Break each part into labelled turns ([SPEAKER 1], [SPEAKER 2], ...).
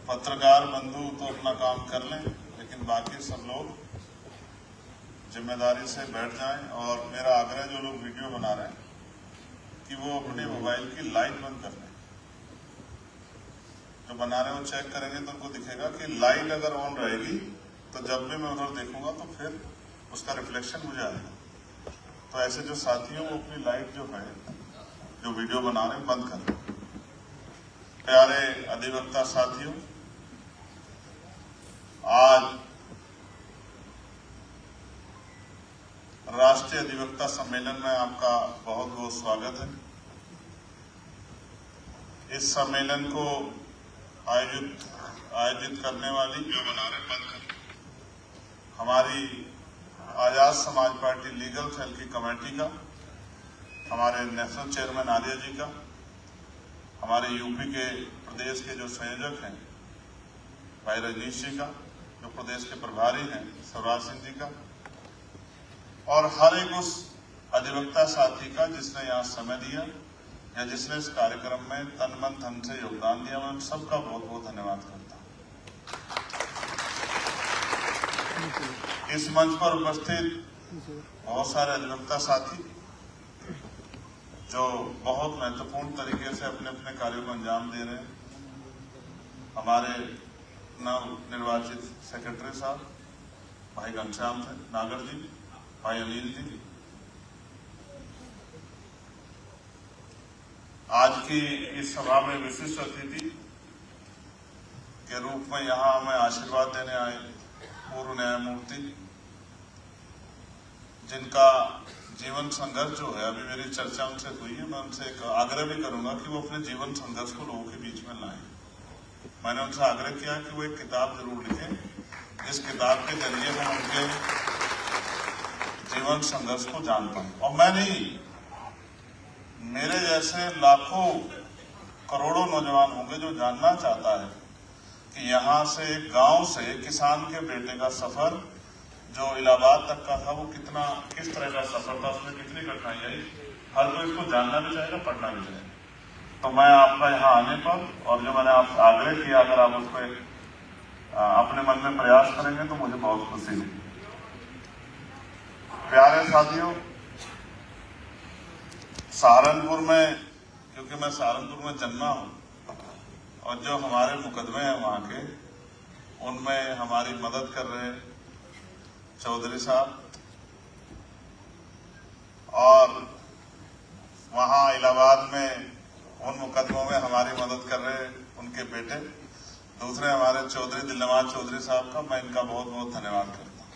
[SPEAKER 1] पत्रकार बंधु तो अपना काम कर लें, लेकिन बाकी सब लोग जिम्मेदारी से बैठ जाएं। और मेरा आग्रह जो लोग वीडियो बना रहे हैं कि वो अपने मोबाइल की लाइट बंद कर लें। जो बना रहे हो चेक करेंगे तो उनको दिखेगा कि लाइट अगर ऑन रहेगी तो जब भी मैं उधर देखूंगा तो फिर उसका रिफ्लेक्शन मुझे आएगा। तो ऐसे जो साथी हो वो अपनी लाइट जो है, जो वीडियो बना रहे हैं, बंद कर लें। प्यारे अधिवक्ता साथियों, आज राष्ट्रीय अधिवक्ता सम्मेलन में आपका बहुत बहुत स्वागत है। इस सम्मेलन को आयोजित करने वाली जो बना रहे बंद कर हमारी Azad Samaj party legal cell की कमेटी का, हमारे नेशनल चेयरमैन आर्या जी का, हमारे यूपी के प्रदेश के जो संयोजक हैं भाई रजनीश जी का, जो प्रदेश के प्रभारी हैं शिवराज सिंह जी का, और हर एक उस अधिवक्ता साथी का जिसने यहाँ समय दिया या जिसने इस कार्यक्रम में तन मन धन से योगदान दिया। मैं उन सबका बहुत बहुत धन्यवाद करता हूँ। इस मंच पर उपस्थित बहुत सारे अधिवक्ता साथी जो बहुत महत्वपूर्ण तरीके से अपने अपने कार्यों को अंजाम दे रहे हैं। हमारे नव निर्वाचित सेक्रेटरी साहब भाई घनश्याम नागर जी, भाई अनिल जी, आज की इस सभा में विशिष्ट अतिथि के रूप में यहाँ हमें आशीर्वाद देने आए पूर्व न्यायमूर्ति, जिनका जीवन संघर्ष जो है, अभी मेरी चर्चा उनसे हुई है, मैं उनसे एक आग्रह भी करूंगा कि वो अपने जीवन संघर्ष को लोगों के बीच में लाएं। मैंने उनसे आग्रह किया कि वो एक किताब जरूर लिखें, जिस किताब के जरिए हम उनके जीवन संघर्ष को जान पाए। और मैं नहीं, मेरे जैसे लाखों करोड़ों नौजवान होंगे जो जानना चाहता है कि यहाँ से एक गांव से किसान के बेटे का सफर जो इलाहाबाद तक का था, वो किस तरह का सफर था, उसमें कितनी कठिनाई आई। हर कोई इसको जानना भी चाहेगा, पढ़ना भी चाहेगा। तो मैं आपका यहाँ आने पर, और जो मैंने आपसे आग्रह किया, अगर आप उसको अपने मन में प्रयास करेंगे तो मुझे बहुत खुशी होगी। प्यारे साथियों, सहारनपुर में, क्योंकि मैं सहारनपुर में जन्मा हूं, और जो हमारे मुकदमे हैं वहां के, उनमें हमारी मदद कर रहे चौधरी साहब, और वहां इलाहाबाद में उन मुकदमों में हमारी मदद कर रहे उनके बेटे दूसरे हमारे चौधरी दिलनवाज चौधरी साहब का मैं इनका बहुत बहुत धन्यवाद करता हूं।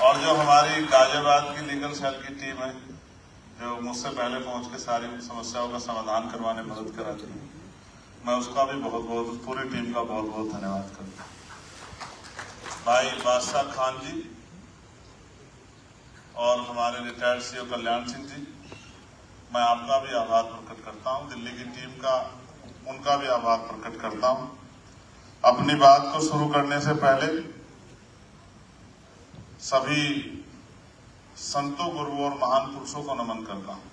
[SPEAKER 1] और जो हमारी गाजियाबाद की लीगल सेल की टीम है, जो मुझसे पहले पहुंच के सारी समस्याओं का समाधान करवाने में मदद कराती है, मैं उसका भी बहुत बहुत, पूरी टीम का बहुत बहुत धन्यवाद करता हूँ। भाई बादशाह खान जी और हमारे रिटायर्ड सीओ कल्याण सिंह जी, मैं आपका भी आभार प्रकट करता हूं। दिल्ली की टीम का, उनका भी आभार प्रकट करता हूं। अपनी बात को शुरू करने से पहले सभी संतों, गुरुओं और महान पुरुषों को नमन करता हूं।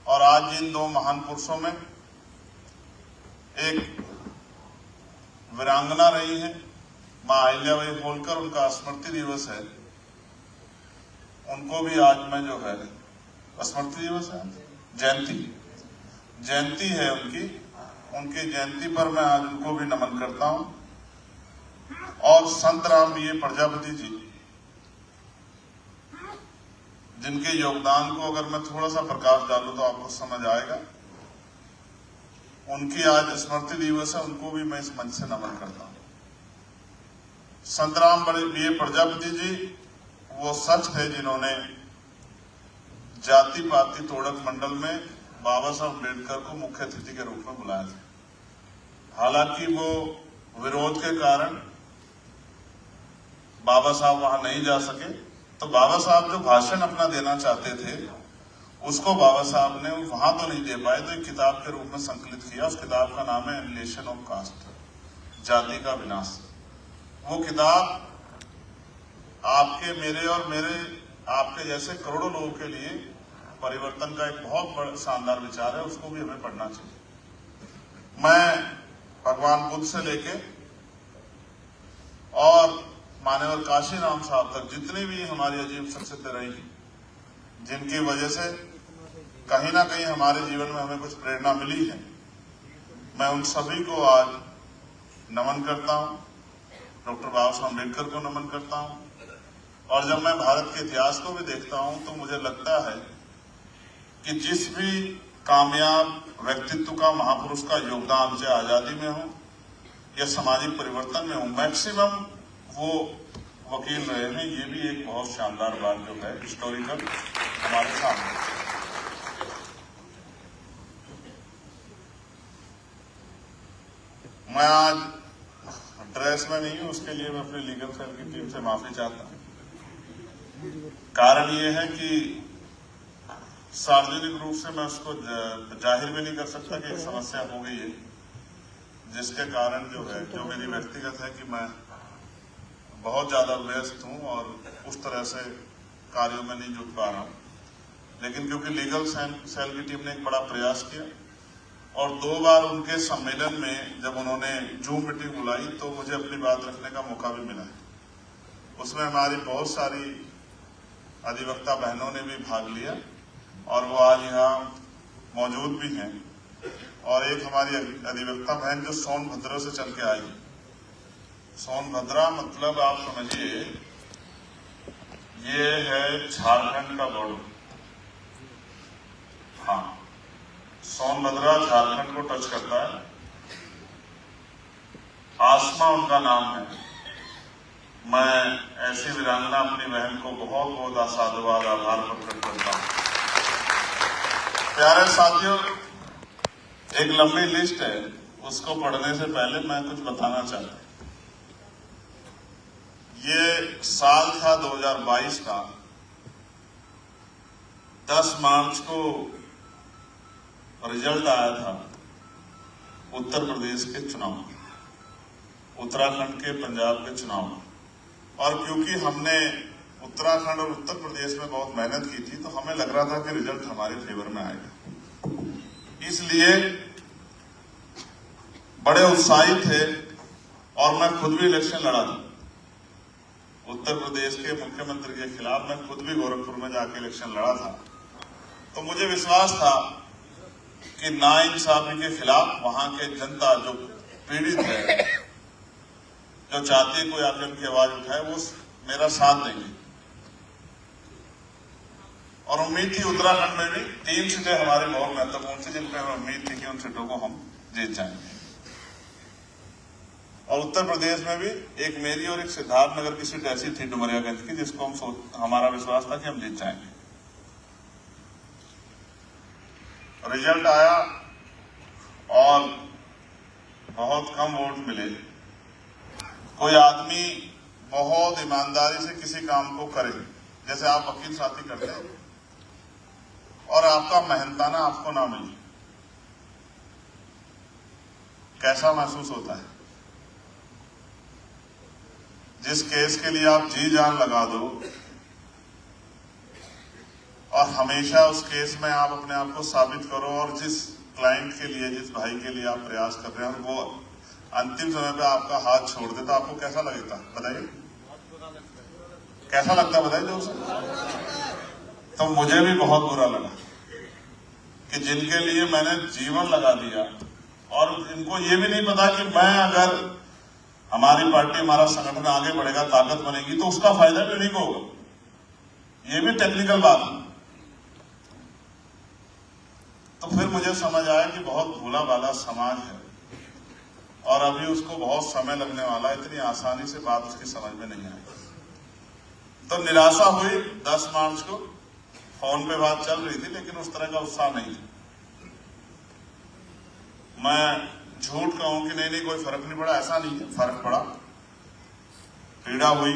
[SPEAKER 1] और आज इन दो महान पुरुषों में एक वीरांगना रही है मां अहिल्याबाई होलकर, उनका स्मृति दिवस है। उनको भी आज मैं जो है, स्मृति दिवस है, जयंती है उनकी जयंती पर मैं आज उनको भी नमन करता हूं। और संत राम बीए प्रजापति जी, जिनके योगदान को अगर मैं थोड़ा सा प्रकाश डालूं तो आपको समझ आएगा। उनकी आज स्मृति दिवस है, उनको भी मैं इस मंच से नमन करता हूं। संत राम बीए प्रजापति जी वो सच थे जिन्होंने जाति पाति तोड़क मंडल में बाबा साहब अम्बेडकर को मुख्य अतिथि के रूप में बुलाया था। हालांकि वो विरोध के कारण बाबा साहब वहां नहीं जा सके, तो बाबा साहब जो भाषण अपना देना चाहते थे उसको बाबा साहब ने वहां तो नहीं दे पाए, तो एक किताब के रूप में संकलित किया। उस किताब का नाम है एनिहिलेशन ऑफ कास्ट, जाति का विनाश। वो किताब आपके, मेरे और आपके जैसे करोड़ों लोगों के लिए परिवर्तन का एक बहुत बड़ा शानदार विचार है, उसको भी हमें पढ़ना चाहिए। मैं भगवान बुद्ध से लेके और मान्यवर काशीराम साहब तक जितनी भी हमारी अजीब शख्सियतें रही, जिनकी वजह से कहीं ना कहीं हमारे जीवन में हमें कुछ प्रेरणा मिली है, मैं उन सभी को आज नमन करता हूं। डॉक्टर बाबा साहब अम्बेडकर को नमन करता हूं। और जब मैं भारत के इतिहास को भी देखता हूं तो मुझे लगता है कि जिस भी कामयाब व्यक्तित्व का, महापुरुष का योगदान, चाहे आजादी में हो या सामाजिक परिवर्तन में हो, मैक्सिमम वो वकील रहे हैं। ये भी एक बहुत शानदार बात जो है हिस्टोरिकल हमारे सामने। मैं आज ड्रेस में नहीं हूं, उसके लिए मैं अपनी लीगल सेल की टीम से माफी चाहता हूं। कारण ये है कि सार्वजनिक रूप से मैं उसको जाहिर भी नहीं कर सकता कि एक समस्या हो गई है, जिसके कारण जो है, जो मेरी व्यक्तिगत है कि मैं बहुत ज्यादा व्यस्त हूं और उस तरह से कार्यों में नहीं जुट पा रहा हूं। लेकिन क्योंकि लीगल सेल की टीम ने एक बड़ा प्रयास किया और 2 बार उनके सम्मेलन में जब उन्होंने जूम मीटिंग बुलाई तो मुझे अपनी बात रखने का मौका भी मिला है। उसमें हमारी बहुत सारी अधिवक्ता बहनों ने भी भाग लिया और वो आज यहाँ मौजूद भी हैं। और एक हमारी अधिवक्ता बहन जो सोनभद्र से चल के आई। सोनभद्रा मतलब आप समझिए ये है झारखंड का बॉर्डर। हाँ, सोनभद्रा झारखंड को टच करता है। आसमा उनका नाम है। मैं ऐसी वीरांगना अपनी बहन को बहुत बहुत साधुवाद, आभार प्रकट करता हूं। प्यारे साथियों, एक लंबी लिस्ट है, उसको पढ़ने से पहले मैं कुछ बताना चाहता हूं। ये साल था 2022 का। 10 मार्च को रिजल्ट आया था उत्तर प्रदेश के चुनाव, उत्तराखंड के, पंजाब के चुनाव। और क्योंकि हमने उत्तराखंड और उत्तर प्रदेश में बहुत मेहनत की थी तो हमें लग रहा था कि रिजल्ट हमारे फेवर में आएगा, इसलिए बड़े उत्साहित थे। और मैं खुद भी इलेक्शन लड़ा था उत्तर प्रदेश के मुख्यमंत्री के खिलाफ। मैं खुद भी गोरखपुर में जाके इलेक्शन लड़ा था। तो मुझे विश्वास था कि नाइंसाफी के खिलाफ वहां के जनता जो पीड़ित है, जो चाहती है कोई आकर उनकी आवाज उठाए, वो मेरा साथ देंगे। और उम्मीद थी उत्तराखंड में भी 3 सीटें हमारी बहुत महत्वपूर्ण थी, जिन पर हमें उम्मीद थी कि उन सीटों को हम जीत जाएंगे। और उत्तर प्रदेश में भी एक मेरी और एक सिद्धार्थनगर की सीट ऐसी थी डुमरियागंज की, जिसको हमारा विश्वास था कि हम जीत जाएंगे। रिजल्ट आया और बहुत कम वोट मिले। कोई आदमी बहुत ईमानदारी से किसी काम को करे, जैसे आप वकील साथी करते हैं, और आपका मेहनताना आपको ना मिले, कैसा महसूस होता है? जिस केस के लिए आप जी जान लगा दो और हमेशा उस केस में आप अपने आप को साबित करो, और जिस क्लाइंट के लिए, जिस भाई के लिए आप प्रयास कर रहे हैं, वो अंतिम समय पे आपका हाथ छोड़ दे, तो आपको कैसा लगता? बताइए कैसा लगता, बताइए जोर से। तो मुझे भी बहुत बुरा लगा कि जिनके लिए मैंने जीवन लगा दिया, और इनको ये भी नहीं पता कि मैं अगर हमारी पार्टी, हमारा संगठन आगे बढ़ेगा, ताकत बनेगी, तो उसका फायदा भी उन्हीं को होगा। ये भी टेक्निकल बात है। तो फिर मुझे समझ आया कि बहुत भोला भाला समाज है और अभी उसको बहुत समय लगने वाला है, इतनी आसानी से बात उसकी समझ में नहीं आई। तो निराशा हुई। 10 मार्च को फोन पे बात चल रही थी, लेकिन उस तरह का उत्साह नहीं था। मैं झूठ कहूं कि नहीं कोई फर्क नहीं पड़ा, ऐसा नहीं है, फर्क पड़ा, पीड़ा हुई,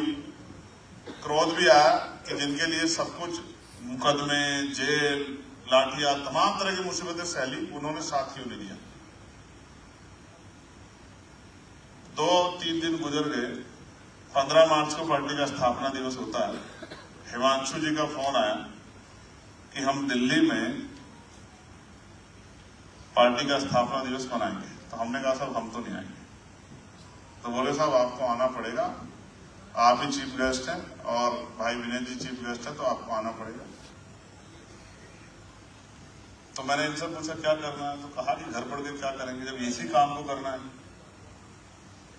[SPEAKER 1] क्रोध भी आया कि जिनके लिए सब कुछ, मुकदमे, जेल, लाठियां, तमाम तरह की मुसीबतें सहली, उन्होंने साथ क्यों नहीं दिया। 2-3 दिन गुजर गए। 15 मार्च को पार्टी का स्थापना दिवस होता है। हिमांशु जी का फोन आया कि हम दिल्ली में पार्टी का स्थापना दिवस मनाएंगे। तो हमने कहा साहब हम तो नहीं आएंगे। तो बोले साहब आपको आना पड़ेगा, आप ही चीफ गेस्ट हैं और भाई विनय जी चीफ गेस्ट हैं, तो आपको आना पड़ेगा। तो मैंने इनसे पूछा क्या करना है, तो कहा कि घर पढ़ के क्या करेंगे जब इसी काम को करना है,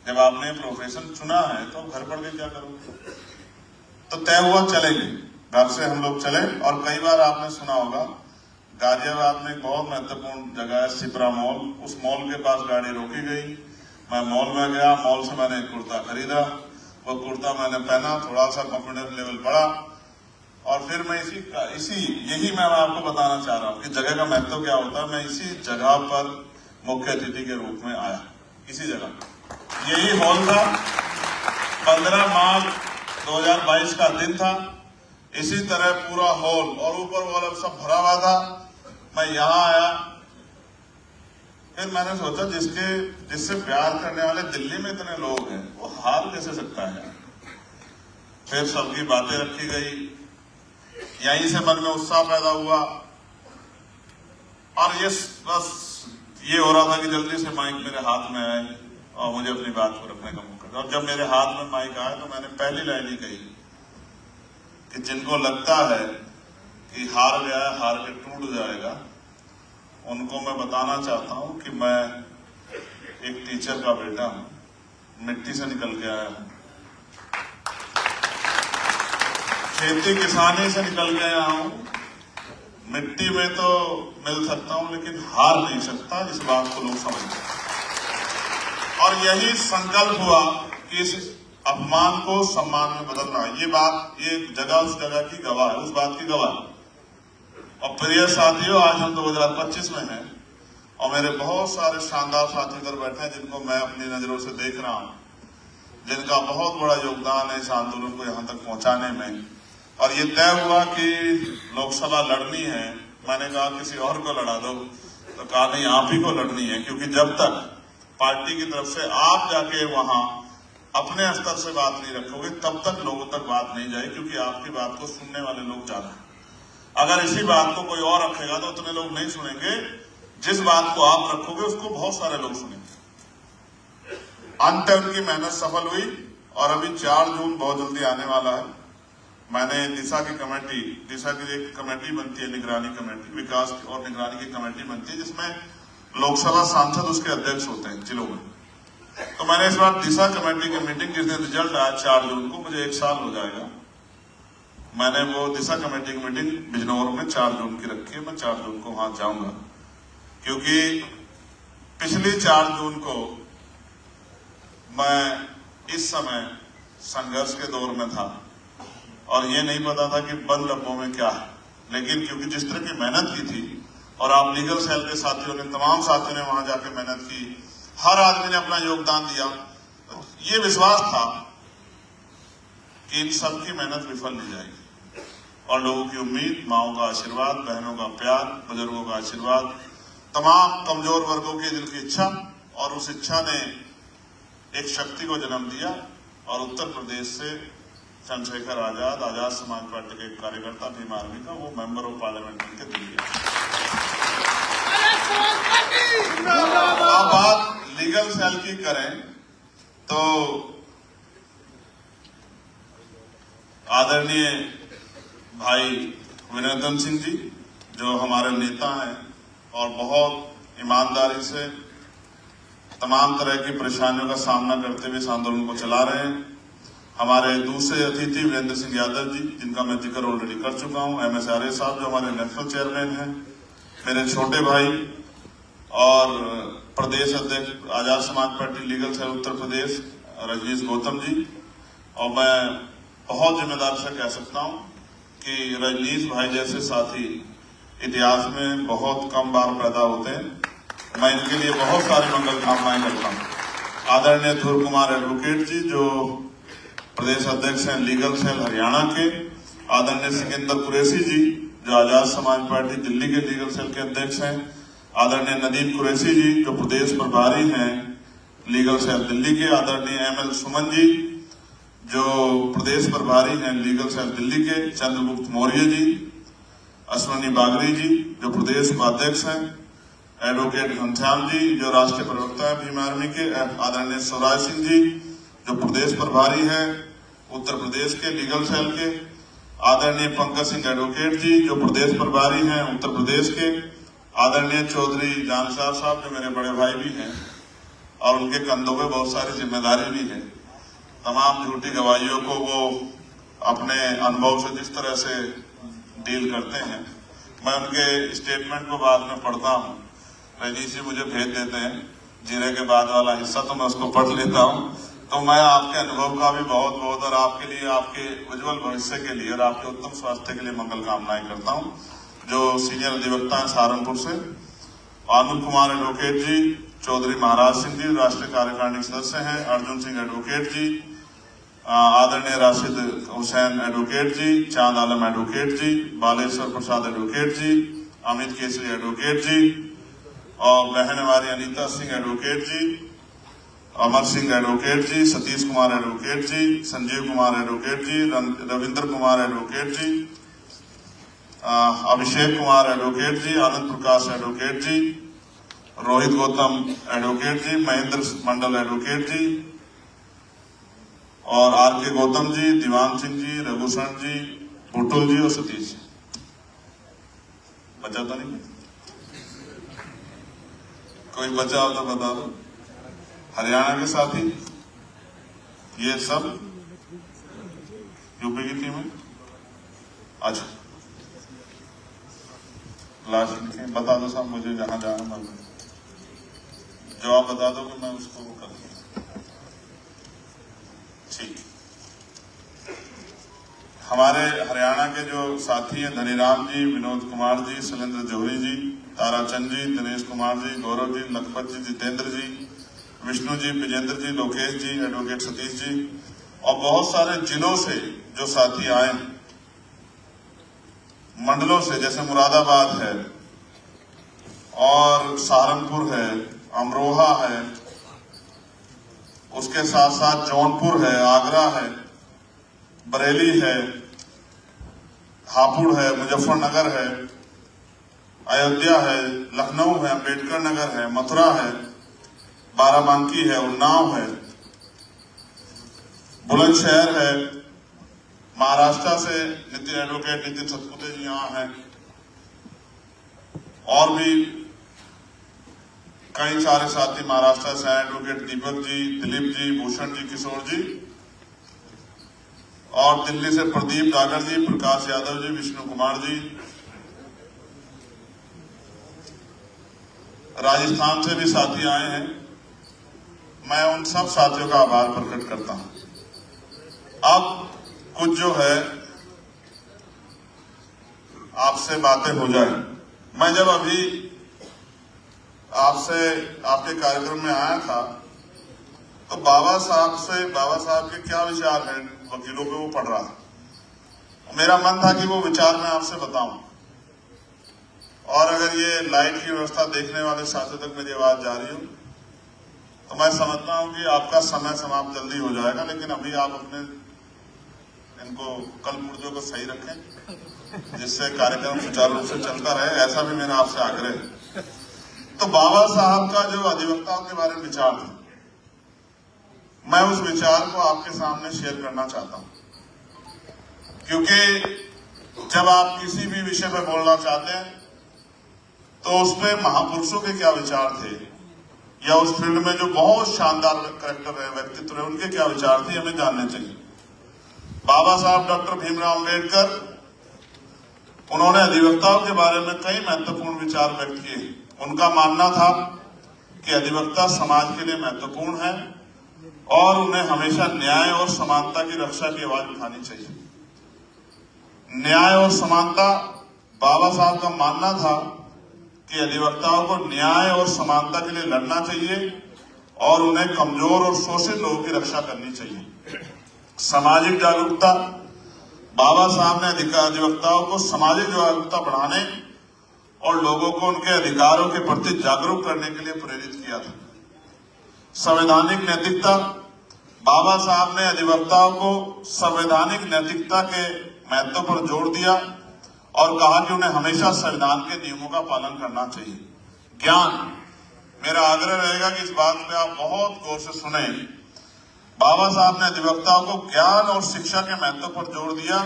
[SPEAKER 1] जब आपने प्रोफेशन चुना है तो घर पढ़ के क्या करोगे। तो तय हुआ चलेंगे, घर से हम लोग चले। और कई बार आपने सुना होगा गाजियाबाद में एक बहुत महत्वपूर्ण जगह है सिपरा मॉल, उस मॉल के पास गाड़ी रोकी गई, मैं मॉल में गया, मॉल से मैंने कुर्ता खरीदा, वो कुर्ता मैंने पहना, थोड़ा सा कॉन्फिडेंस लेवल बढ़ा और फिर मैं यही मैं आपको बताना चाह रहा हूँ कि जगह का महत्व क्या होता है। मैं इसी जगह पर मुख्य अतिथि के रूप में आया, इसी जगह, यही हॉल था, 15 मार्च 2022 का दिन था, इसी तरह पूरा हॉल और ऊपर वाला सब भरा हुआ था। मैं यहाँ आया, फिर मैंने सोचा जिससे प्यार करने वाले दिल्ली में इतने लोग हैं वो हार कैसे सकता है। फिर सबकी बातें रखी गई, यहीं से मन में उत्साह पैदा हुआ और बस ये हो रहा था कि जल्दी से माइक मेरे हाथ में आए और मुझे अपनी बात को रखने का मौका। और जब मेरे हाथ में माइक आया तो मैंने पहली लाइन ही कही कि जिनको लगता है कि हार गया है, हार के टूट जाएगा, उनको मैं बताना चाहता हूं कि मैं एक टीचर का बेटा हूं, मिट्टी से निकल के आया हूं, खेती किसानी से निकल के आया हूं। मिट्टी में तो मिल सकता हूं लेकिन हार नहीं सकता, इस बात को लोग समझते। और यही संकल्प हुआ कि इस अपमान को सम्मान में बदलना। ये बात, ये जगह उस जगह की गवाह है, उस बात की गवाह है। और प्रिय साथियों, आज हम 2025 में हैं और मेरे बहुत सारे शानदार साथी इधर बैठे हैं जिनको मैं अपनी नजरों से देख रहा हूं, जिनका बहुत बड़ा योगदान है इस आंदोलन को यहां तक पहुंचाने में। और ये तय हुआ कि लोकसभा लड़नी है, मैंने कहा किसी और को लड़ा दो, तो कहा नहीं आप ही को लड़नी है, क्योंकि जब तक पार्टी की तरफ से आप जाके वहां अपने स्तर से बात नहीं रखोगे तब तक लोगों तक बात नहीं जाएगी, क्योंकि आपकी बात को सुनने वाले लोग ज्यादा हैं। अगर इसी बात को कोई और रखेगा तो उतने लोग नहीं सुनेंगे, जिस बात को आप रखोगे उसको बहुत सारे लोग सुनेंगे। अंत उनकी मेहनत सफल हुई और अभी 4 जून बहुत जल्दी आने वाला है। मैंने दिशा की एक कमेटी बनती है, निगरानी कमेटी, विकास और निगरानी की कमेटी बनती है, जिसमें लोकसभा सांसद उसके अध्यक्ष होते हैं जिलों में। तो मैंने इस बार दिशा कमेटी की मीटिंग, जिस दिन रिजल्ट आया 4 जून को, मुझे 1 साल हो जाएगा, मैंने वो दिशा कमेटी की मीटिंग बिजनौर में 4 जून की रखी है। मैं 4 जून को वहां जाऊंगा, क्योंकि पिछली 4 जून को मैं इस समय संघर्ष के दौर में था और ये नहीं पता था कि बंद डब्बों में क्या है। लेकिन क्योंकि जिस तरह की मेहनत की थी और आप लीगल सेल के साथियों ने, तमाम साथियों ने वहां जाके मेहनत की, हर आदमी ने अपना योगदान दिया, ये विश्वास था कि इन सबकी मेहनत विफल नहीं जाएगी। और लोगों की उम्मीद, माओं का आशीर्वाद, बहनों का प्यार, बुजुर्गों का आशीर्वाद, तमाम कमजोर वर्गों की दिल की इच्छा, और उस इच्छा ने एक शक्ति को जन्म दिया। और उत्तर प्रदेश से चंद्रशेखर आजाद समाज पार्टी के एक कार्यकर्ता, भीम आर्मी का, वो मेंबर ऑफ पार्लियामेंट बनके दिल्ली। अब बात लीगल सेल की करें तो आदरणीय भाई विनोदन सिंह जी, जो हमारे नेता हैं और बहुत ईमानदारी से तमाम तरह की परेशानियों का सामना करते हुए इस आंदोलन को चला रहे हैं। हमारे दूसरे अतिथि वीरेंद्र सिंह यादव जी, जिनका मैं जिक्र ऑलरेडी कर चुका हूं, MS आर्य साहब जो हमारे नेशनल चेयरमैन हैं, मेरे छोटे भाई और प्रदेश अध्यक्ष Azad Samaj party legal cell Uttar Pradesh Rajneesh Gautam ji. और मैं बहुत जिम्मेदारी से कह सकता हूं कि रजनीश भाई जैसे साथी इतिहास में बहुत कम बार पैदा होते हैं। मैं इनके लिए बहुत सारी मंगल कामनाएं करता हूं। आदरणीय ध्रुव कुमार एडवोकेट जी, जो प्रदेश अध्यक्ष हैं लीगल सेल हरियाणा के, आदरणीय सिकंदर कुरैशी जी, जो आजाद समाज पार्टी दिल्ली के लीगल सेल के अध्यक्ष हैं, आदरणीय नदीम कुरैशी जी, जो प्रदेश प्रभारी हैं लीगल सेल दिल्ली के, आदरणीय ML सुमन जी, जो प्रदेश प्रभारी हैं लीगल सेल दिल्ली के, चंद्रगुप्त मौर्य जी, अश्विनी बागरी जी जो प्रदेश उपाध्यक्ष हैं, एडवोकेट घनश्याम जी जो राष्ट्रीय प्रवक्ता है भीम आर्मी के, आदरणीय स्वराज सिंह जी जो प्रदेश प्रभारी हैं उत्तर प्रदेश के लीगल सेल के, आदरणीय पंकज सिंह एडवोकेट जी जो प्रदेश प्रभारी हैं उत्तर प्रदेश के, आदरणीय चौधरी जानसार साहब जो मेरे बड़े भाई भी हैं और उनके कंधों पे बहुत सारी जिम्मेदारी भी है। तमाम झूठी गवाहियों को वो अपने अनुभव से जिस तरह से डील करते हैं, मैं उनके स्टेटमेंट को बाद में पढ़ता हूँ। रजनीश जी मुझे भेज देते हैं जीरे के बाद वाला हिस्सा, तो मैं उसको पढ़ लेता हूँ। तो मैं आपके अनुभव का भी बहुत बहुत और आपके लिए, आपके उज्जवल भविष्य के लिए और आपके उत्तम स्वास्थ्य के लिए मंगल कामनाएं करता हूँ। जो सीनियर अधिवक्ता हैं सहारनपुर से, आनंद कुमार एडवोकेट जी, चौधरी महाराज सिंह जी राष्ट्रीय कार्यकारिणी सदस्य हैं, अर्जुन सिंह एडवोकेट जी, आदरणीय राशिद हुसैन एडवोकेट जी, चांद आलम एडवोकेट जी, बालेश्वर प्रसाद एडवोकेट जी, अमित केसरी एडवोकेट जी और बहन हमारी अनीता सिंह एडवोकेट जी, अमर सिंह एडवोकेट जी, सतीश कुमार एडवोकेट जी, संजीव कुमार एडवोकेट जी, रविंद्र कुमार एडवोकेट जी, अभिषेक कुमार एडवोकेट जी, आनंद प्रकाश एडवोकेट जी, रोहित गौतम एडवोकेट जी, महेंद्र मंडल एडवोकेट जी और आर के गौतम जी, दीवान सिंह जी, रघुशरण जी, बुटुल जी और सतीश जी। बचा तो नहीं? कोई बचा हो तो बता दो। हरियाणा के साथी ये सब यूपी की टीम है। अच्छा लास्ट बता दो साहब मुझे, जहां जाना मैं जवाब बता दो कि मैं उसको कर दूं। ठीक। हमारे हरियाणा के जो साथी हैं धनीराम जी, विनोद कुमार जी, शैलेंद्र जौहरी जी, ताराचंद जी, दिनेश कुमार जी, गौरव जी, लखपत जी, जितेंद्र जी, विष्णु जी, विजेंद्र जी, लोकेश जी, एडवोकेट सतीश जी और बहुत सारे जिलों से जो साथी आए, मंडलों से जैसे मुरादाबाद है और सहारनपुर है, अमरोहा है, उसके साथ साथ जौनपुर है, आगरा है, बरेली है, हापुड़ है, मुजफ्फरनगर है, अयोध्या है, लखनऊ है, अम्बेडकर नगर है, मथुरा है, बाराबंकी है, उन्नाव है, बुलंदशहर है, महाराष्ट्र से एडवोकेट नितिन सतपुते जी यहाँ हैं और भी कई सारे साथी महाराष्ट्र से एडवोकेट दीपक जी, दिलीप जी, भूषण जी, किशोर जी और दिल्ली से प्रदीप डागर जी, प्रकाश यादव जी, विष्णु कुमार जी, राजस्थान से भी साथी आए हैं। मैं उन सब साथियों का आभार प्रकट करता हूं। अब कुछ जो है आपसे बातें हो जाए। मैं जब अभी आपसे आपके कार्यक्रम में आया था तो बाबा साहब के क्या विचार हैं वकीलों पे वो पढ़ रहा था। मेरा मन था कि वो विचार मैं आपसे बताऊं और अगर ये लाइट की व्यवस्था देखने वाले साथियों तक मेरी आवाज जा रही हो तो मैं समझता हूं कि आपका समय समाप्त जल्दी हो जाएगा, लेकिन अभी आप अपने इनको कल पुर्जों को सही रखें जिससे कार्यक्रम सुचारू रूप से चलता रहे, ऐसा भी मेरा आपसे आग्रह है। तो बाबा साहब का जो अधिवक्ताओं के बारे में विचार था, मैं उस विचार को आपके सामने शेयर करना चाहता हूं, क्योंकि जब आप किसी भी विषय पर बोलना चाहते हैं तो उसमें महापुरुषों के क्या विचार थे या उस फील्ड में जो बहुत शानदार कैरेक्टर रहे, व्यक्तित्व रहे, उनके क्या विचार थे हमें जानने चाहिए। बाबा साहब डॉक्टर भीमराव अम्बेडकर, उन्होंने अधिवक्ताओं के बारे में कई महत्वपूर्ण विचार व्यक्त किए। उनका मानना था कि अधिवक्ता समाज के लिए महत्वपूर्ण है और उन्हें हमेशा न्याय और समानता की रक्षा की आवाज उठानी चाहिए। न्याय और समानता, बाबा साहब का मानना था कि अधिवक्ताओं को न्याय और समानता के लिए लड़ना चाहिए और उन्हें कमजोर और शोषित लोगों की रक्षा करनी चाहिए। सामाजिक जागरूकता, बाबा साहब ने अधिवक्ताओं को सामाजिक जागरूकता बढ़ाने और लोगों को उनके अधिकारों के प्रति जागरूक करने के लिए प्रेरित किया था। संवैधानिक नैतिकता, बाबा साहब ने अधिवक्ताओं को संवैधानिक नैतिकता के महत्व पर जोर दिया और कहा कि उन्हें हमेशा संविधान के नियमों का पालन करना चाहिए। ज्ञान, मेरा आग्रह रहेगा कि इस बात पे आप बहुत गौर से सुने। बाबा साहब ने अधिवक्ताओं को ज्ञान और शिक्षा के महत्व पर जोर दिया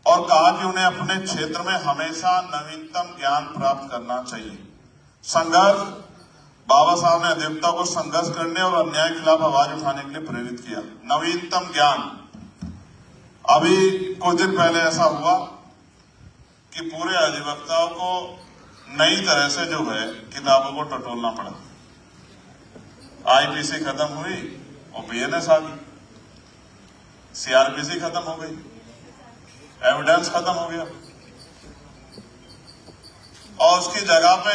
[SPEAKER 1] और कहा कि उन्हें अपने क्षेत्र में हमेशा नवीनतम ज्ञान प्राप्त करना चाहिए। संघर्ष, बाबा साहब ने अधिवक्ताओं को संघर्ष करने और अन्याय के खिलाफ आवाज उठाने के लिए प्रेरित किया। नवीनतम ज्ञान, अभी कुछ दिन पहले ऐसा हुआ कि पूरे अधिवक्ताओं को नई तरह से जो है किताबों को टटोलना पड़ा। आईपीसी खत्म हुई और बीएनएस आ गई, सीआरपीसी खत्म हो गई, एविडेंस खत्म हो गया और उसकी जगह पे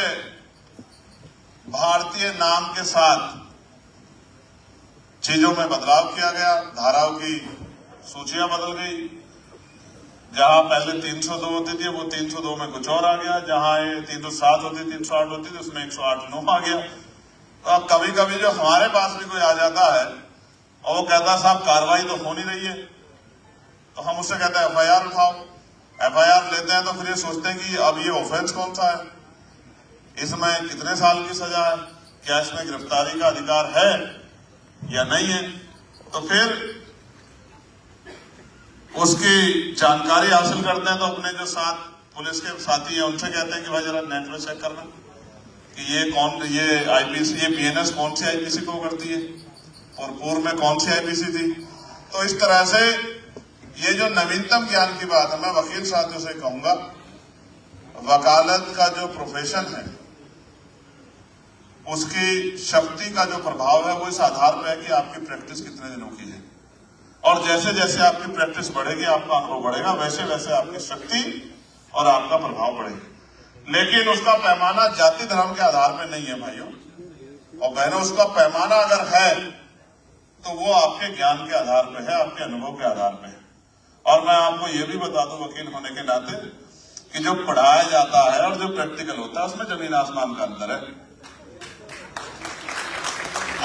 [SPEAKER 1] भारतीय नाम के साथ चीजों में बदलाव किया गया। धाराओं की सूचियां बदल गई। जहां पहले 302 होती थी वो 302 में कुछ और आ गया। जहां 307 होती 308 होती थी उसमें 108 आ गया। तो अब कभी कभी जो हमारे पास भी कोई आ जाता है और वो कहता है साहब कार्रवाई तो हो नहीं रही है, तो हम उससे कहते हैं एफआईआर उठाओ। एफआईआर लेते हैं तो फिर ये सोचते हैं कि अब ये ऑफेंस कौन सा है, इसमें कितने साल की सजा है, क्या इसमें गिरफ्तारी का अधिकार है या नहीं है। तो फिर उसकी जानकारी हासिल करते हैं तो अपने जो साथ पुलिस के साथी हैं उनसे कहते हैं कि भाई जरा नेट में चेक करना कि ये आईपीसी, ये बीएनएस कौन सी आईपीसी को करती है और पूर्व में कौन सी आईपीसी थी। तो इस तरह से ये जो नवीनतम ज्ञान की बात है, मैं वकील साथियों से कहूंगा, वकालत का जो प्रोफेशन है उसकी शक्ति का जो प्रभाव है वो इस आधार पर है कि आपकी प्रैक्टिस कितने दिनों की है। और जैसे जैसे आपकी प्रैक्टिस बढ़ेगी, आपका अनुभव बढ़ेगा, वैसे वैसे आपकी शक्ति और आपका प्रभाव बढ़ेगा। लेकिन उसका पैमाना जाति धर्म के आधार पर नहीं है भाइयों और बहनों। उसका पैमाना अगर है तो वो आपके ज्ञान के आधार पर है, आपके अनुभव के आधार पर है। और मैं आपको ये भी बता दूं वकील होने के नाते कि जो पढ़ाया जाता है और जो प्रैक्टिकल होता है उसमें जमीन आसमान का अंतर है।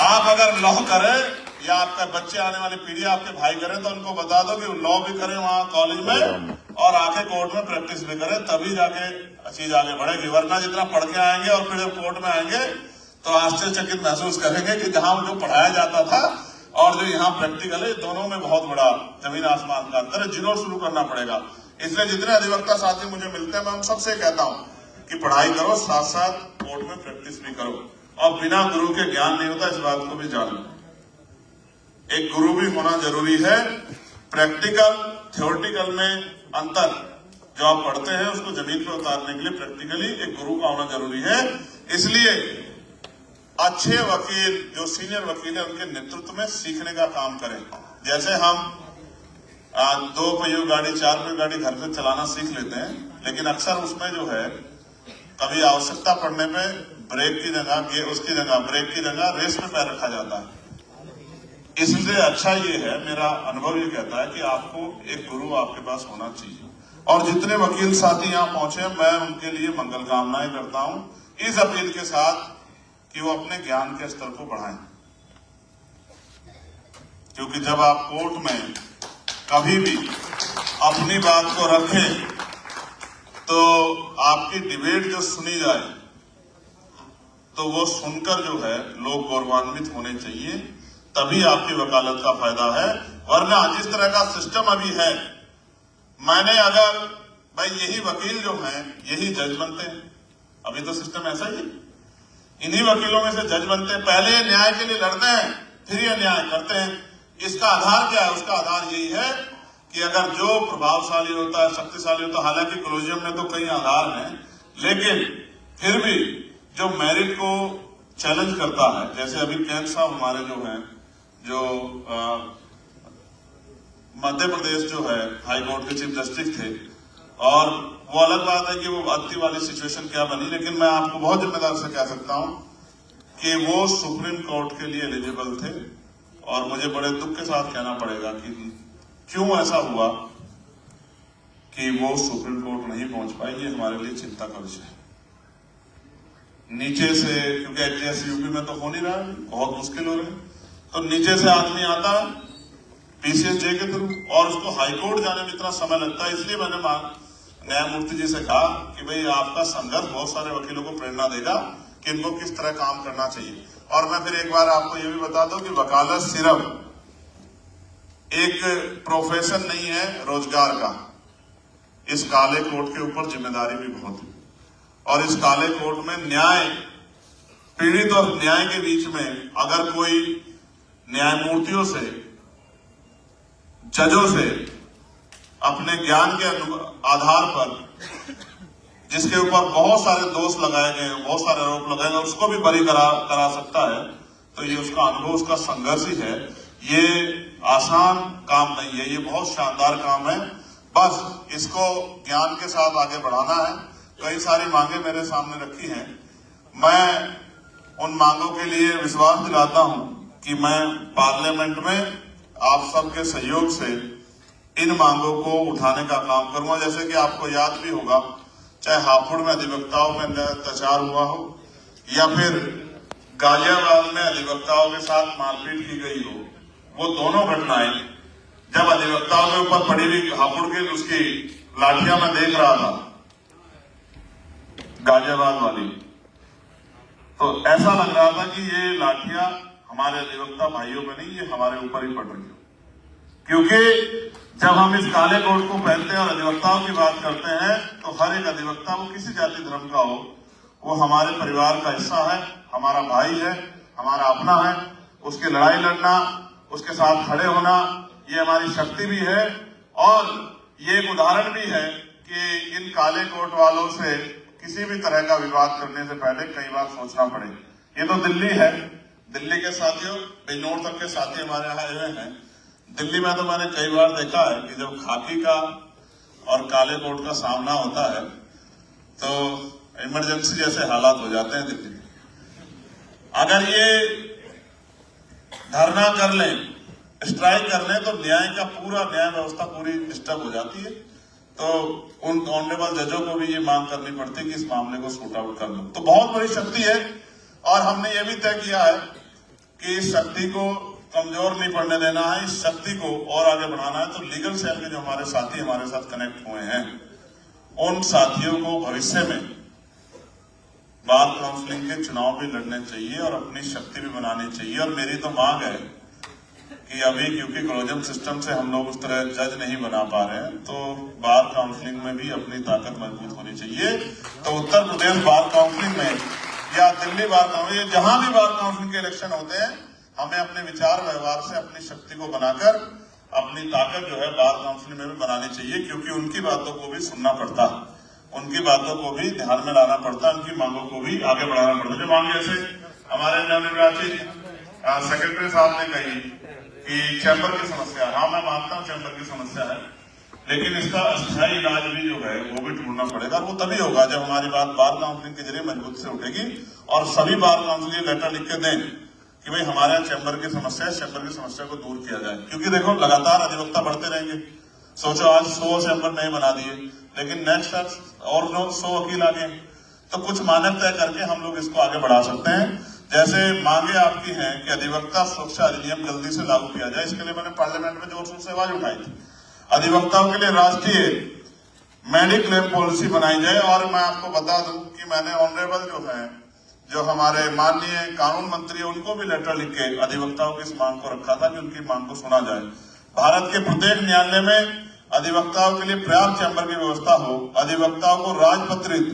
[SPEAKER 1] आप अगर लॉ करें या आपके बच्चे, आने वाली पीढ़ी, आपके भाई करें तो उनको बता दो कि लॉ भी करें वहां कॉलेज में और आके कोर्ट में प्रैक्टिस भी करें, तभी जाके चीज आगे बढ़ेगी। वरना जितना पढ़ के आएंगे और फिर जब कोर्ट में आएंगे तो आश्चर्यचकित महसूस करेंगे कि जहां जो पढ़ाया जाता था और जो यहाँ प्रैक्टिकल है, दोनों में बहुत बड़ा जमीन आसमान का अंतर है। जीरो शुरू करना पड़ेगा। इसलिए जितने अधिवक्ता साथी मुझे मिलते हैं मैं उन सबसे कहता हूँ कि पढ़ाई करो, साथ साथ कोर्ट में प्रैक्टिस भी करो। और बिना गुरु के ज्ञान नहीं होता, इस बात को भी जान लो। एक गुरु भी होना जरूरी है। प्रैक्टिकल थ्योरेटिकल में अंतर जो आप पढ़ते हैं उसको जमीन पर उतारने के लिए प्रैक्टिकली एक गुरु का होना जरूरी है। इसलिए अच्छे वकील, जो सीनियर वकील है, उनके नेतृत्व में सीखने का काम करें। जैसे हम 2 पहियों गाड़ी, 4 पहियों गाड़ी घर पे चलाना सीख लेते हैं, लेकिन अक्सर उसमें जो है कभी आवश्यकता पड़ने पे ब्रेक की जगह, उसकी जगह ब्रेक की जगह रेस पे पैर रखा जाता है। इसलिए अच्छा ये है, मेरा अनुभव ये कहता है कि आपको एक गुरु आपके पास होना चाहिए। और जितने वकील साथी यहाँ पहुंचे मैं उनके लिए मंगल कामनाएं करता हूं, इस अपील के साथ कि वो अपने ज्ञान के स्तर को बढ़ाएं। क्योंकि जब आप कोर्ट में कभी भी अपनी बात को रखें तो आपकी डिबेट जो सुनी जाए तो वो सुनकर जो है लोग गौरवान्वित होने चाहिए, तभी आपकी वकालत का फायदा है। वरना जिस तरह का सिस्टम अभी है, मैंने अगर भाई यही वकील जो हैं यही जज बनते हैं, अभी तो सिस्टम ऐसा ही है, इन्हीं वकीलों में से जज बनते हैं। पहले ये न्याय के लिए लड़ते हैं, फिर ये न्याय करते हैं। इसका आधार क्या है? उसका आधार यही है कि अगर जो प्रभावशाली होता है, शक्तिशाली होता है, हालांकि कोलोजियम में तो कई आधार हैं, लेकिन फिर भी जो मेरिट को चैलेंज करता है, जैसे अभी कैंत साहब हमारे जो हैं, जो मध्य प्रदेश जो है हाई कोर्ट के चीफ जस्टिस थे, और वो अलग बात है कि वो अति वाली सिचुएशन क्या बनी, लेकिन मैं आपको बहुत जिम्मेदार से कह सकता हूं कि वो सुप्रीम कोर्ट के लिए एलिजिबल थे। और मुझे बड़े दुख के साथ कहना पड़ेगा कि क्यों ऐसा हुआ कि वो सुप्रीम कोर्ट नहीं पहुंच पाई, ये हमारे लिए चिंता का विषय है। नीचे से, क्योंकि एचएस यूपी में तो हो नहीं रहा, बहुत मुश्किल हो रहा है, तो नीचे से आदमी आता है पीसीएस जे के थ्रू और उसको हाईकोर्ट जाने में इतना समय लगता है। इसलिए मैंने न्यायमूर्ति जी से कहा कि भाई आपका संघर्ष बहुत सारे वकीलों को प्रेरणा देगा कि इनको किस तरह काम करना चाहिए। और मैं फिर एक बार आपको ये भी बता दूं कि वकालत सिर्फ एक प्रोफेशन नहीं है रोजगार का, इस काले कोट के ऊपर जिम्मेदारी भी बहुत है। और इस काले कोट में न्याय, पीड़ित और न्याय के बीच में अगर कोई न्यायमूर्तियों से, जजों से अपने ज्ञान के आधार पर जिसके ऊपर बहुत सारे दोष लगाए गए, बहुत सारे आरोप लगाए गए, उसको भी बरी करा सकता है, तो ये उसका अनुभव, उसका संघर्ष ही है। ये आसान काम नहीं है, ये बहुत शानदार काम है। बस इसको ज्ञान के साथ आगे बढ़ाना है। कई सारी मांगे मेरे सामने रखी हैं, मैं उन मांगों के लिए विश्वास दिलाता हूं कि मैं पार्लियामेंट में आप सबके सहयोग से इन मांगों को उठाने का काम करूंगा। जैसे कि आपको याद भी होगा, चाहे हापुड़ में अधिवक्ताओं में अत्याचार हुआ हो या फिर गाजियाबाद में अधिवक्ताओं के साथ मारपीट की गई हो, वो दोनों घटनाएं जब अधिवक्ताओं के ऊपर पड़ी हुई हापुड़ की उसकी लाठियां मैं देख रहा था, गाजियाबाद वाली, तो ऐसा लग रहा था कि ये लाठियां हमारे अधिवक्ता भाइयों में नहीं, ये हमारे ऊपर ही पड़ रही हो। क्योंकि जब हम इस काले कोट को पहनते हैं और अधिवक्ताओं की बात करते हैं, तो हर एक अधिवक्ता, वो किसी जाति धर्म का हो, वो हमारे परिवार का हिस्सा है, हमारा भाई है, हमारा अपना है। उसकी लड़ाई लड़ना, उसके साथ खड़े होना, ये हमारी शक्ति भी है। और ये एक उदाहरण भी है कि इन काले कोट वालों से किसी भी तरह का विवाद करने से पहले कई बार सोचना पड़े। ये तो दिल्ली है, दिल्ली के साथियों, बिजनौर तक के साथी हमारे यहाँ आए हुए हैं। दिल्ली में तो मैंने कई बार देखा है कि जब खाकी का और काले कोट का सामना होता है तो इमरजेंसी जैसे हालात हो जाते हैं दिल्ली में। अगर ये धरना कर लें, स्ट्राइक कर लें, तो न्याय व्यवस्था पूरी डिस्टर्ब हो जाती है। तो उन ऑनरेबल जजों को भी ये मांग करनी पड़ती है कि इस मामले को सॉर्ट आउट कर लो। तो बहुत बड़ी शक्ति है और हमने ये भी तय किया है कि इस शक्ति को कमजोर नहीं पड़ने देना है, इस शक्ति को और आगे बढ़ाना है। तो लीगल सेल के जो हमारे साथी हमारे साथ कनेक्ट हुए हैं, उन साथियों को भविष्य में बार काउंसिलिंग के चुनाव भी लड़ने चाहिए और अपनी शक्ति भी बनानी चाहिए। और मेरी तो मांग है कि अभी क्योंकि कोलोजियम सिस्टम से हम लोग उस तरह जज नहीं बना पा रहे हैं, तो बार काउंसिलिंग में भी अपनी ताकत मजबूत होनी चाहिए। तो उत्तर प्रदेश बार काउंसिलिंग में या दिल्ली बार काउंसिलिंग, जहां भी बार काउंसिलिंग के इलेक्शन होते हैं, हमें अपने विचार व्यवहार से अपनी शक्ति को बनाकर अपनी ताकत जो है बार काउंसिलिंग में भी बनानी चाहिए। क्योंकि उनकी बातों को भी सुनना पड़ता है, उनकी बातों को भी ध्यान में लाना पड़ता है, उनकी मांगों को भी आगे बढ़ाना पड़ता है। जो मांग जैसे हमारे नवनिर्वाचित सेक्रेटरी साहब ने कही कि चैम्बर की समस्या, हाँ मैं मानता हूँ चैम्बर की समस्या है, लेकिन इसका अस्थायी इलाज भी जो है वो भी ढूंढना पड़ेगा। वो तभी होगा जब हमारी बात बार काउंसिलिंग के जरिए मजबूत से उठेगी और सभी बार काउंसिलिंग लेटर लिख के दें कि भाई हमारे यहाँ चैम्बर की समस्या है, चैम्बर की समस्या को दूर किया जाए। क्योंकि देखो लगातार अधिवक्ता बढ़ते रहेंगे। सोचो आज 100 चैम्बर नए बना दिए, लेकिन नेक्स्ट और 100 वकील आ गए, तो कुछ मानक तय करके हम लोग इसको आगे बढ़ा सकते हैं। जैसे मांगे आपकी हैं कि अधिवक्ता सुरक्षा अधिनियम जल्दी से लागू किया जाए, इसके लिए मैंने पार्लियामेंट में जोर शोर से आवाज उठाई थी। अधिवक्ताओं के लिए राष्ट्रीय मेडिक्लेम पॉलिसी बनाई जाए। और मैं आपको बता दूं कि मैंने ऑनरेबल जो हमारे माननीय कानून मंत्री है, उनको भी लेटर लिख के अधिवक्ताओं की इस मांग को रखा था कि उनकी मांग को सुना जाए। भारत के प्रत्येक न्यायालय में अधिवक्ताओं के लिए पर्याप्त चैम्बर की व्यवस्था हो, अधिवक्ताओं को राजपत्रित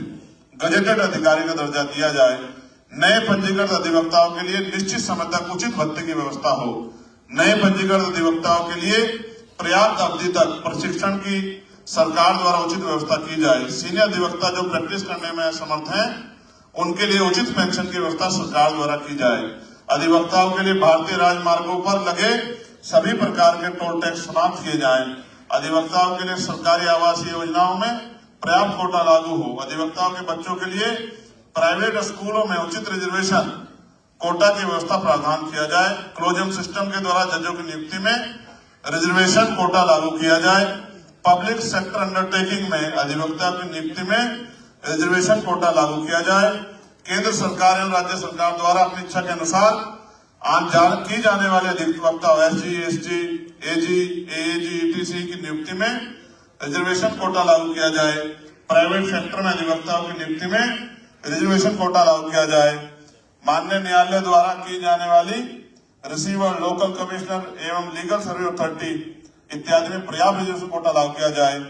[SPEAKER 1] गजेटेड अधिकारी का दर्जा दिया जाए, नए पंजीकृत अधिवक्ताओं के लिए निश्चित समय तक उचित भत्ते की व्यवस्था हो, नए पंजीकृत अधिवक्ताओं के लिए पर्याप्त अवधि तक प्रशिक्षण की सरकार द्वारा उचित व्यवस्था की जाए, सीनियर अधिवक्ता जो प्रैक्टिस करने में असमर्थ हैं उनके लिए उचित पेंशन की व्यवस्था सरकार द्वारा की जाए, अधिवक्ताओं के लिए भारतीय राजमार्गों पर लगे सभी प्रकार के टोल टैक्स समाप्त किए जाएं, अधिवक्ताओं के लिए सरकारी आवासीय योजनाओं में पर्याप्त कोटा लागू हो, अधिवक्ताओं के बच्चों के लिए प्राइवेट स्कूलों में उचित रिजर्वेशन कोटा की व्यवस्था प्रावधान किया जाए, कोलोजियम सिस्टम के द्वारा जजों की नियुक्ति में रिजर्वेशन कोटा लागू किया जाए, पब्लिक सेक्टर अंडरटेकिंग में अधिवक्ता की नियुक्ति में रिजर्वेशन कोटा लागू किया जाए, केंद्र सरकार एवं राज्य सरकार द्वारा अपनी इच्छा के अनुसार की जाने वाले अधिवक्ता एसजी, एसजी, एजी, एएजी, ईटीसी की नियुक्ति में रिजर्वेशन कोटा लागू किया जाए, प्राइवेट सेक्टर में अधिवक्ताओं की नियुक्ति में रिजर्वेशन कोटा लागू किया जाए। माननीय न्यायालय द्वारा की जाने वाली रिसीवर, लोकल कमिश्नर एवं लीगल सर्विस अथॉरिटी इत्यादि में पर्याप्त रिजर्वेशन कोटा लागू किया जाए।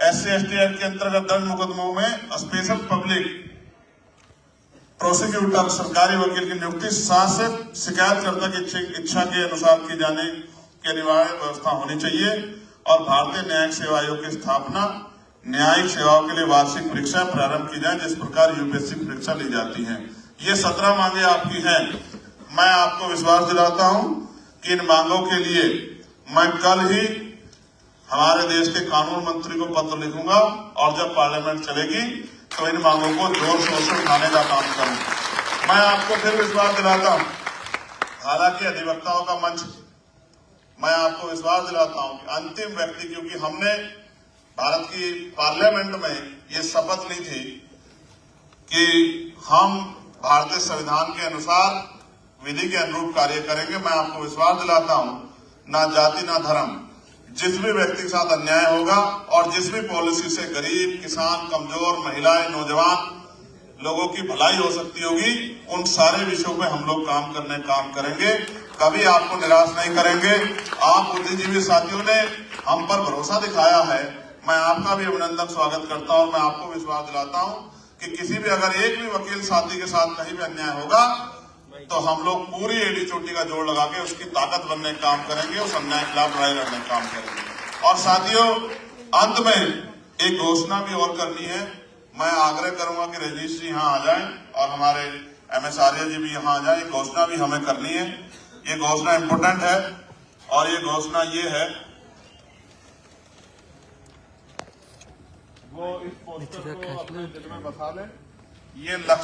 [SPEAKER 1] SC/ST एक्ट के अंतर्गत दर्ज मुकदमों में स्पेशल पब्लिक प्रोसिक्यूटर, सरकारी वकील की नियुक्ति शासक शिकायतकर्ता की इच्छा के अनुसार की जाने की अनिवार्य व्यवस्था होनी चाहिए और भारतीय न्यायिक सेवा आयोग की स्थापना, न्यायिक सेवाओं के लिए वार्षिक परीक्षा प्रारंभ की जाए जिस प्रकार यूपीएससी की परीक्षा ली जाती है। ये 17 मांगे आपकी हैं। मैं आपको विश्वास दिलाता हूं कि इन मांगों के लिए मैं कल ही हमारे देश के कानून मंत्री को पत्र लिखूंगा और जब पार्लियामेंट चलेगी तो इन मांगों को जोर शोर से उठाने का काम करूं। मैं आपको फिर विश्वास दिलाता हूं, हालांकि अधिवक्ताओं का मंच, मैं आपको विश्वास दिलाता हूं कि अंतिम व्यक्ति, क्योंकि हमने भारत की पार्लियामेंट में ये शपथ ली थी कि हम भारतीय संविधान के अनुसार विधि के अनुरूप कार्य करेंगे। मैं आपको विश्वास दिलाता हूं, ना जाति ना धर्म, जिस भी व्यक्ति के साथ अन्याय होगा और जिस भी पॉलिसी से गरीब, किसान, कमजोर, महिलाएं, नौजवान लोगों की भलाई हो सकती होगी, उन सारे विषयों पे हम लोग काम करेंगे। कभी आपको निराश नहीं करेंगे। आप बुद्धिजीवी साथियों ने हम पर भरोसा दिखाया है, मैं आपका भी अभिनंदन स्वागत करता हूं। मैं आपको विश्वास दिलाता हूं कि किसी भी, अगर एक भी वकील साथी के साथ कहीं भी अन्याय होगा तो हम लोग पूरी एडी चोटी का जोड़ लगा के उसकी ताकत बनने का काम करेंगे, उस अन्याय के खिलाफ लड़ाई लड़ने का काम करेंगे। और साथियों, अंत में एक घोषणा भी और करनी है। मैं आग्रह करूंगा कि रजनीश जी यहाँ आ जाएं और हमारे MS आर्य जी भी यहाँ आ जाएं। एक घोषणा भी हमें करनी है। ये घोषणा इंपोर्टेंट है और ये घोषणा ये है, वो इस पोस्टर को अपने दिल में बसा लें। ये लक्ष्य